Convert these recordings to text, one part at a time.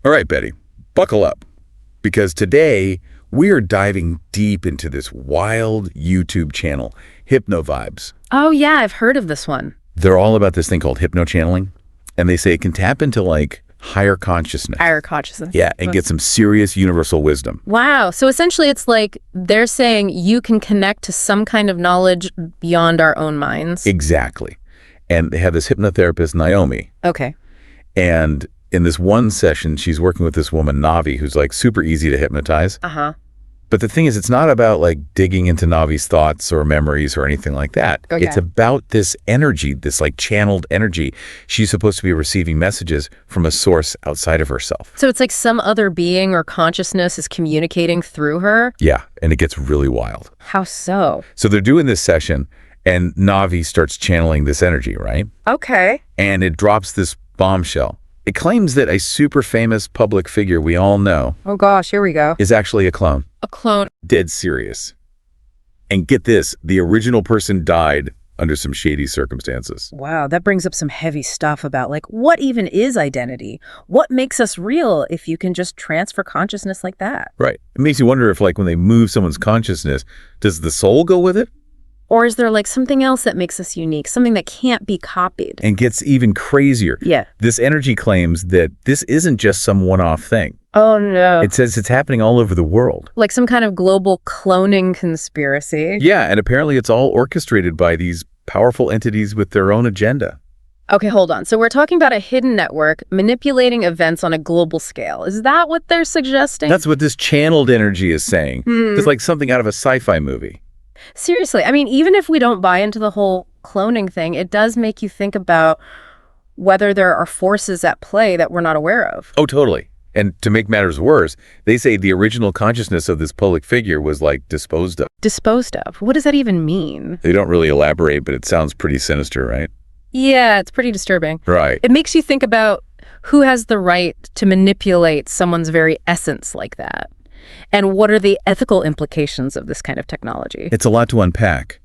All right, Betty, buckle up, because today we are diving deep into this wild YouTube channel, Hypnovibes. Oh, yeah, I've heard of this one. They're all about this thing called hypno-channeling, and they say it can tap into, like, higher consciousness. Higher consciousness. Yeah, and get some serious universal wisdom. Wow. So essentially it's like they're saying you can connect to some kind of knowledge beyond our own minds. Exactly. And they have this hypnotherapist, Naomi. Okay. And in this one session, she's working with this woman, Navi, who's like super easy to hypnotize. Uh-huh. But the thing is, it's not about like digging into Navi's thoughts or memories or anything like that. Okay. It's about this energy, this like channeled energy. She's supposed to be receiving messages from a source outside of herself. So it's like some other being or consciousness is communicating through her? Yeah, and it gets really wild. How so? So they're doing this session, and Navi starts channeling this energy, right? Okay. And it drops this bombshell. It claims that a super famous public figure we all know Oh gosh, here we go. is actually a clone. A clone. Dead serious. And get this, the original person died under some shady circumstances. Wow, that brings up some heavy stuff about, like, what even is identity? What makes us real if you can just transfer consciousness like that? Right. It makes you wonder if, like, when they move someone's consciousness, does the soul go with it? Or is there like something else that makes us unique, something that can't be copied? And gets even crazier. Yeah. This energy claims that this isn't just some one-off thing. Oh no. It says it's happening all over the world. Like some kind of global cloning conspiracy. Yeah, and apparently it's all orchestrated by these powerful entities with their own agenda. Okay, hold on. So we're talking about a hidden network manipulating events on a global scale. Is that what they're suggesting? That's what this channeled energy is saying. It's like something out of a sci-fi movie. Seriously, I mean, even if we don't buy into the whole cloning thing, it does make you think about whether there are forces at play that we're not aware of. Oh, totally. And to make matters worse, they say the original consciousness of this public figure was, like, disposed of. Disposed of? What does that even mean? They don't really elaborate, but it sounds pretty sinister, right? Yeah, it's pretty disturbing. Right. It makes you think about who has the right to manipulate someone's very essence like that. And what are the ethical implications of this kind of technology? It's a lot to unpack.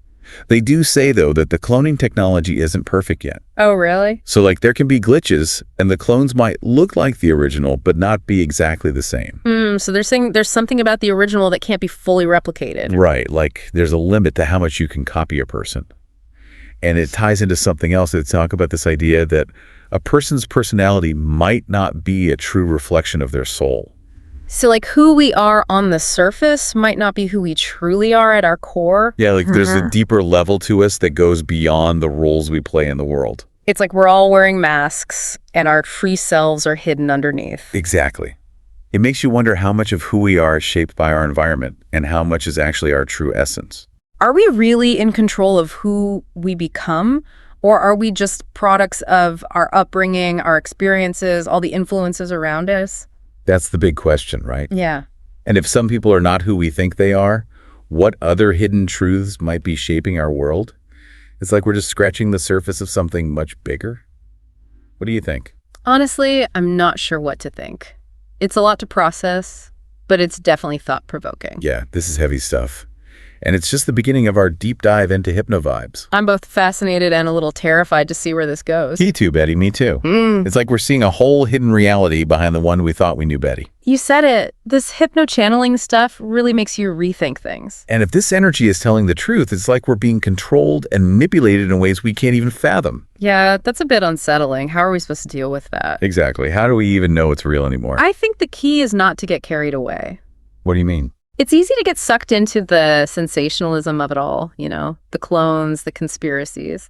They do say, though, that the cloning technology isn't perfect yet. Oh, really? So, like, there can be glitches, and the clones might look like the original, but not be exactly the same. So they're saying there's something about the original that can't be fully replicated. Right, like there's a limit to how much you can copy a person. And it ties into something else. They talk about this idea that a person's personality might not be a true reflection of their soul. So like who we are on the surface might not be who we truly are at our core. Yeah, like there's a deeper level to us that goes beyond the roles we play in the world. It's like we're all wearing masks and our true selves are hidden underneath. Exactly. It makes you wonder how much of who we are is shaped by our environment and how much is actually our true essence. Are we really in control of who we become? Or are we just products of our upbringing, our experiences, all the influences around us? That's the big question, right? Yeah. And if some people are not who we think they are, what other hidden truths might be shaping our world? It's like we're just scratching the surface of something much bigger. What do you think? Honestly, I'm not sure what to think. It's a lot to process, but it's definitely thought-provoking. Yeah, this is heavy stuff. And it's just the beginning of our deep dive into Hypnovibes. I'm both fascinated and a little terrified to see where this goes. Me too, Betty, me too. It's like we're seeing a whole hidden reality behind the one we thought we knew, Betty. You said it. This hypno-channeling stuff really makes you rethink things. And if this energy is telling the truth, it's like we're being controlled and manipulated in ways we can't even fathom. Yeah, that's a bit unsettling. How are we supposed to deal with that? Exactly. How do we even know it's real anymore? I think the key is not to get carried away. What do you mean? It's easy to get sucked into the sensationalism of it all, you know, the clones, the conspiracies.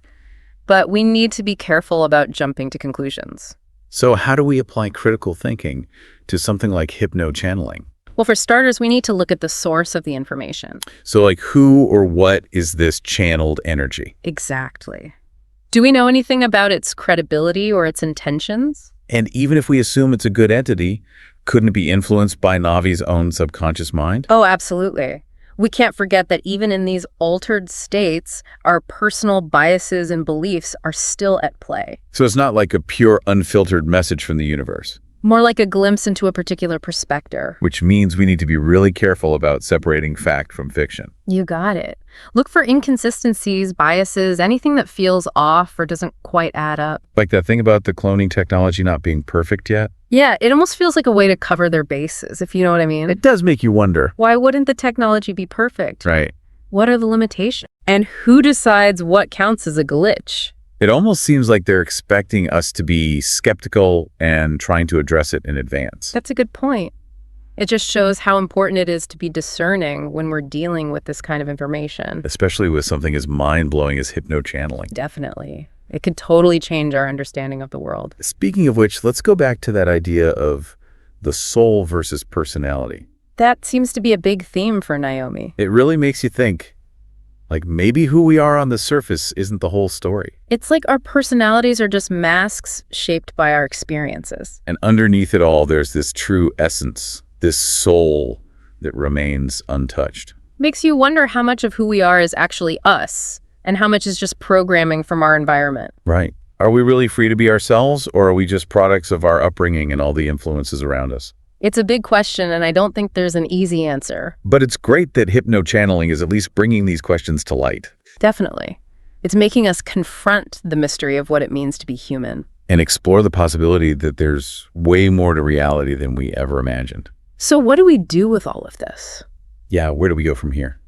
But we need to be careful about jumping to conclusions. So how do we apply critical thinking to something like hypno-channeling? Well, for starters, we need to look at the source of the information. So like who or what is this channeled energy? Exactly. Do we know anything about its credibility or its intentions? And even if we assume it's a good entity, couldn't it be influenced by Navi's own subconscious mind? Oh, absolutely. We can't forget that even in these altered states, our personal biases and beliefs are still at play. So it's not like a pure, unfiltered message from the universe. More like a glimpse into a particular perspective. Which means we need to be really careful about separating fact from fiction. You got it. Look for inconsistencies, biases, anything that feels off or doesn't quite add up. Like that thing about the cloning technology not being perfect yet? Yeah, it almost feels like a way to cover their bases, if you know what I mean. It does make you wonder. Why wouldn't the technology be perfect? Right. What are the limitations? And who decides what counts as a glitch? It almost seems like they're expecting us to be skeptical and trying to address it in advance. That's a good point. It just shows how important it is to be discerning when we're dealing with this kind of information. Especially with something as mind-blowing as hypnochanneling. Definitely. It could totally change our understanding of the world. Speaking of which, let's go back to that idea of the soul versus personality. That seems to be a big theme for Naomi. It really makes you think, like maybe who we are on the surface isn't the whole story. It's like our personalities are just masks shaped by our experiences. And underneath it all, there's this true essence, this soul that remains untouched. Makes you wonder how much of who we are is actually us, and how much is just programming from our environment. Right. Are we really free to be ourselves, or are we just products of our upbringing and all the influences around us? It's a big question, and I don't think there's an easy answer. But it's great that hypnochanneling is at least bringing these questions to light. Definitely. It's making us confront the mystery of what it means to be human. And explore the possibility that there's way more to reality than we ever imagined. So what do we do with all of this? Yeah, where do we go from here?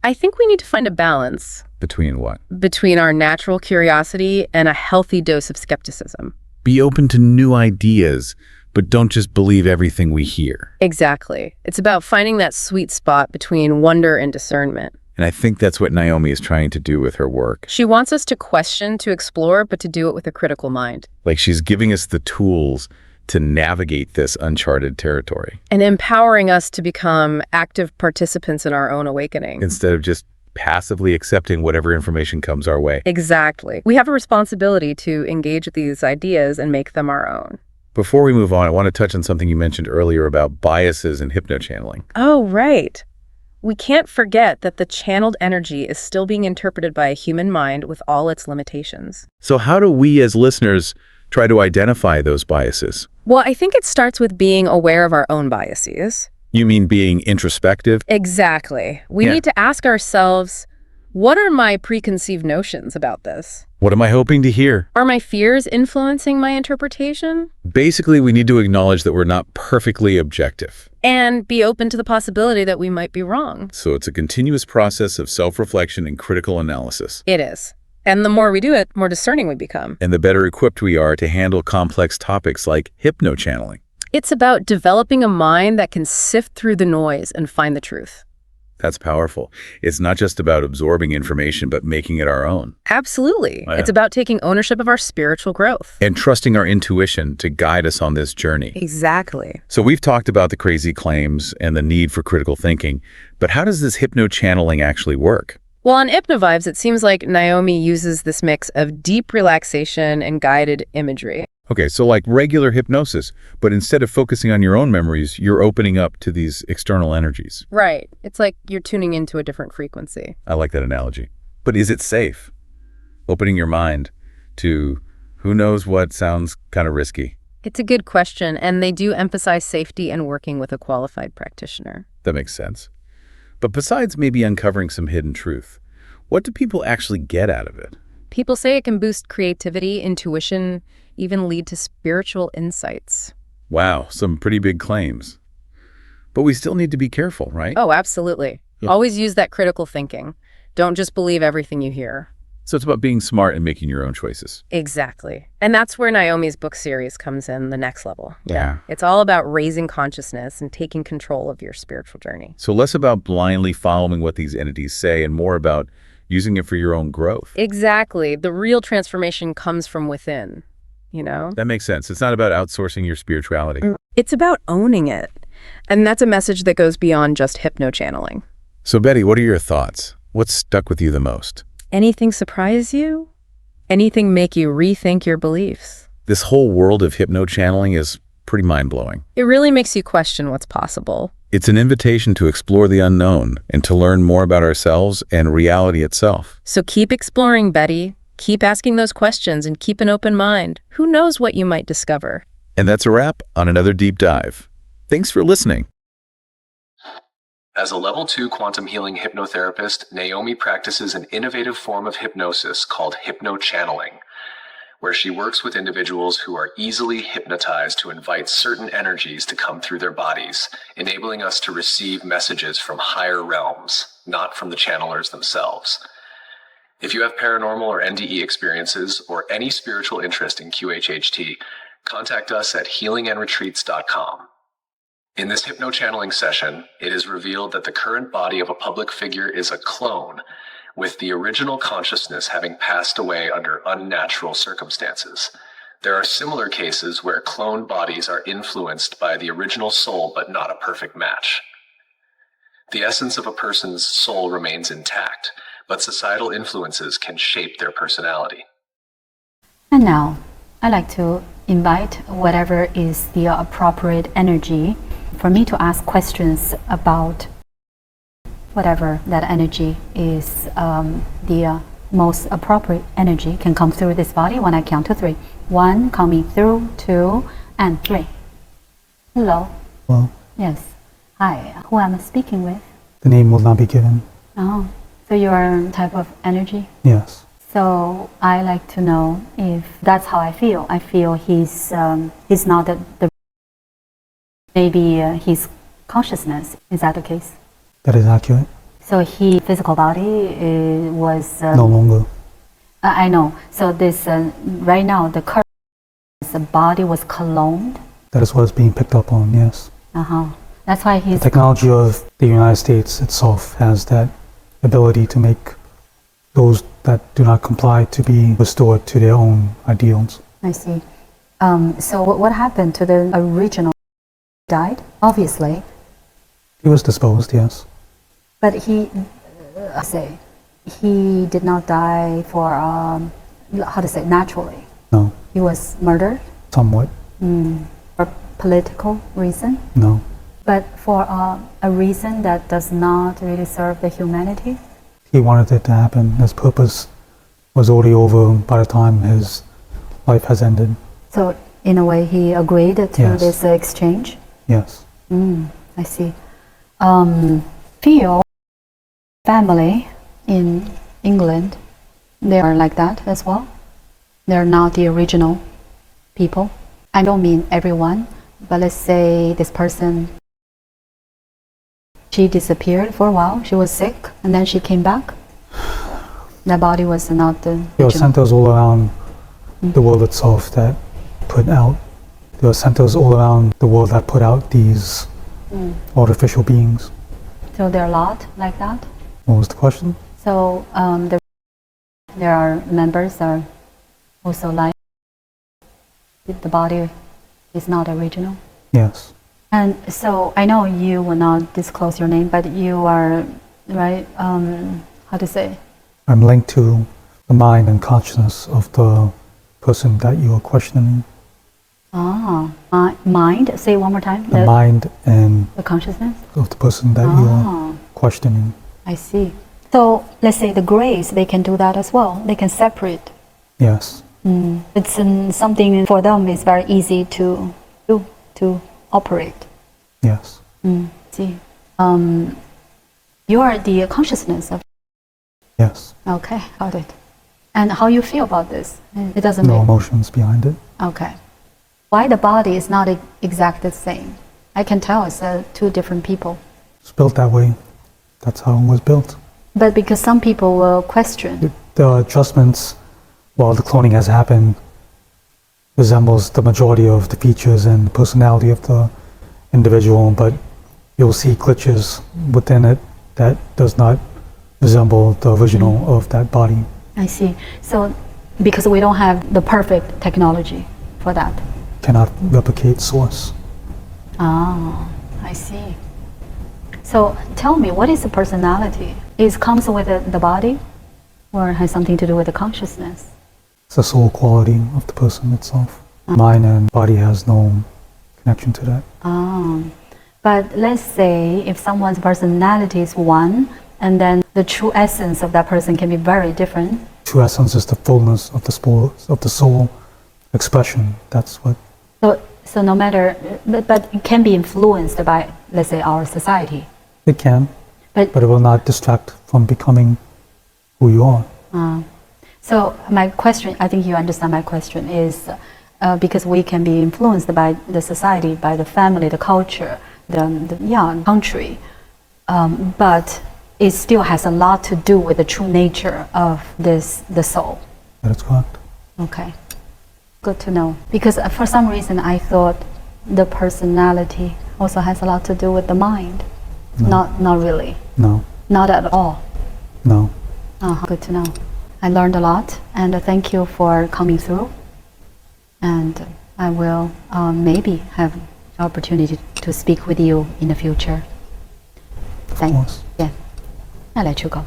I think we need to find a balance Between what? between our natural curiosity and a healthy dose of skepticism. Be open to new ideas, but don't just believe everything we hear. Exactly. It's about finding that sweet spot between wonder and discernment. And I think that's what Naomi is trying to do with her work. She wants us to question, to explore, but to do it with a critical mind. Like she's giving us the tools to navigate this uncharted territory. And empowering us to become active participants in our own awakening. Instead of just passively accepting whatever information comes our way. Exactly. We have a responsibility to engage with these ideas and make them our own. Before we move on, I want to touch on something you mentioned earlier about biases in hypnochanneling. Oh, right. We can't forget that the channeled energy is still being interpreted by a human mind with all its limitations. So how do we as listeners try to identify those biases? Well, I think it starts with being aware of our own biases. You mean being introspective? Exactly. We Yeah. need to ask ourselves, what are my preconceived notions about this? What am I hoping to hear? Are my fears influencing my interpretation? Basically, we need to acknowledge that we're not perfectly objective. And be open to the possibility that we might be wrong. So it's a continuous process of self-reflection and critical analysis. It is. And the more we do it, more discerning we become. And the better equipped we are to handle complex topics like hypnochanneling. It's about developing a mind that can sift through the noise and find the truth. That's powerful. It's not just about absorbing information, but making it our own. Absolutely. Yeah. It's about taking ownership of our spiritual growth. And trusting our intuition to guide us on this journey. Exactly. So we've talked about the crazy claims and the need for critical thinking, but how does this hypnochanneling actually work? Well, on Hypnovibes, it seems like Naomi uses this mix of deep relaxation and guided imagery. Okay, so like regular hypnosis, but instead of focusing on your own memories, you're opening up to these external energies. Right. It's like you're tuning into a different frequency. I like that analogy. But is it safe? Opening your mind to who knows what sounds kind of risky. It's a good question, and they do emphasize safety and working with a qualified practitioner. That makes sense. But besides maybe uncovering some hidden truth, what do people actually get out of it? People say it can boost creativity, intuition, even lead to spiritual insights. Wow, some pretty big claims. But we still need to be careful, right? Oh, absolutely. Yeah. Always use that critical thinking. Don't just believe everything you hear. So it's about being smart and making your own choices. Exactly. And that's where Naomi's book series comes in the next level. Yeah. It's all about raising consciousness and taking control of your spiritual journey. So less about blindly following what these entities say and more about using it for your own growth. Exactly. The real transformation comes from within, you know? That makes sense. It's not about outsourcing your spirituality. It's about owning it. And that's a message that goes beyond just hypnochanneling. So Betty, what are your thoughts? What's stuck with you the most? Anything surprise you? Anything make you rethink your beliefs? This whole world of hypnochanneling is pretty mind-blowing. It really makes you question what's possible. It's an invitation to explore the unknown and to learn more about ourselves and reality itself. So keep exploring, Betty. Keep asking those questions and keep an open mind. Who knows what you might discover? And that's a wrap on another deep dive. Thanks for listening. As a Level 2 quantum healing hypnotherapist, Naomi practices an innovative form of hypnosis called hypnochanneling, where she works with individuals who are easily hypnotized to invite certain energies to come through their bodies, enabling us to receive messages from higher realms, not from the channelers themselves. If you have paranormal or NDE experiences or any spiritual interest in QHHT, contact us at healingandretreats.com. In this hypnochanneling session, it is revealed that the current body of a public figure is a clone, with the original consciousness having passed away under unnatural circumstances. There are similar cases where cloned bodies are influenced by the original soul but not a perfect match. The essence of a person's soul remains intact, but societal influences can shape their personality. And now, I'd like to invite whatever is the appropriate energy for me to ask questions about whatever that energy is. The most appropriate energy can come through this body when I count to 3. 1, coming through, 2, and 3. Hello. Hello. Yes. Hi. Who am I speaking with? The name will not be given. Oh, so you're a type of energy? Yes. So I like to know if that's how I feel. I feel he's not the maybe his consciousness. Is that the case? That is accurate. So his physical body was No longer. I know. So this right now the current body was cloned. That is what is being picked up on, yes. That's why The he's technology of the United States itself has that ability to make those that do not comply to be restored to their own ideals. I see. So what happened to the original? Died, obviously. He was disposed, yes. But he did not die for naturally. No. He was murdered Somewhat. for political reason, No. but for a reason that does not really serve the humanity. He wanted it to happen. His purpose was already over by the time his life has ended. So in a way, he agreed to Yes. this exchange. Yes. I see. Theo family in England, they are like that as well. They're not the original people. I don't mean everyone, but let's say this person, she disappeared for a while. She was sick, and then she came back. That body was not the There are original. centers all around the world itself that put out. There are centers all around the world that put out these artificial beings. So there are a lot like that. What was the question? So there are members are also like the body is not original. Yes. And so I know you will not disclose your name, but you are, right, how to say? I'm linked to the mind and consciousness of the person that you are questioning. Mind, say it one more time. The mind and The consciousness? of the person that you are questioning. I see. So let's say the grays, they can do that as well. They can separate. Yes. It's something for them is very easy to do, to operate. Yes. See. You are the consciousness of. Yes. Okay, got it. And how you feel about this? It doesn't No make. emotions behind it. Okay. Why the body is not exactly the same? I can tell it's two different people. It's built that way. That's how it was built. But because some people will question. The adjustments while the cloning has happened resembles the majority of the features and personality of the individual, but you'll see glitches within it that does not resemble the original of that body. I see. So because we don't have the perfect technology for that. Cannot replicate source. I see. So tell me, what is the personality? It comes with the body or has something to do with the consciousness? It's the soul quality of the person itself. Mind and body has no connection to that. But let's say if someone's personality is one, and then the true essence of that person can be very different. True essence is the fullness of the soul expression. That's what. So So no matter, but it can be influenced by, let's say, our society. It can, But but it will not distract from becoming who you are. so my question, I think you understand my question, is because we can be influenced by the society, by the family, the culture, the country, but it still has a lot to do with the true nature of the soul. That is correct. Okay, good to know. Because for some reason I thought the personality also has a lot to do with the mind. No. Not really. No, Not at all. no. Good to know. I learned a lot, and thank you for coming through. And I will maybe have opportunity to speak with you in the future. Of course. Yeah, I'll let you go.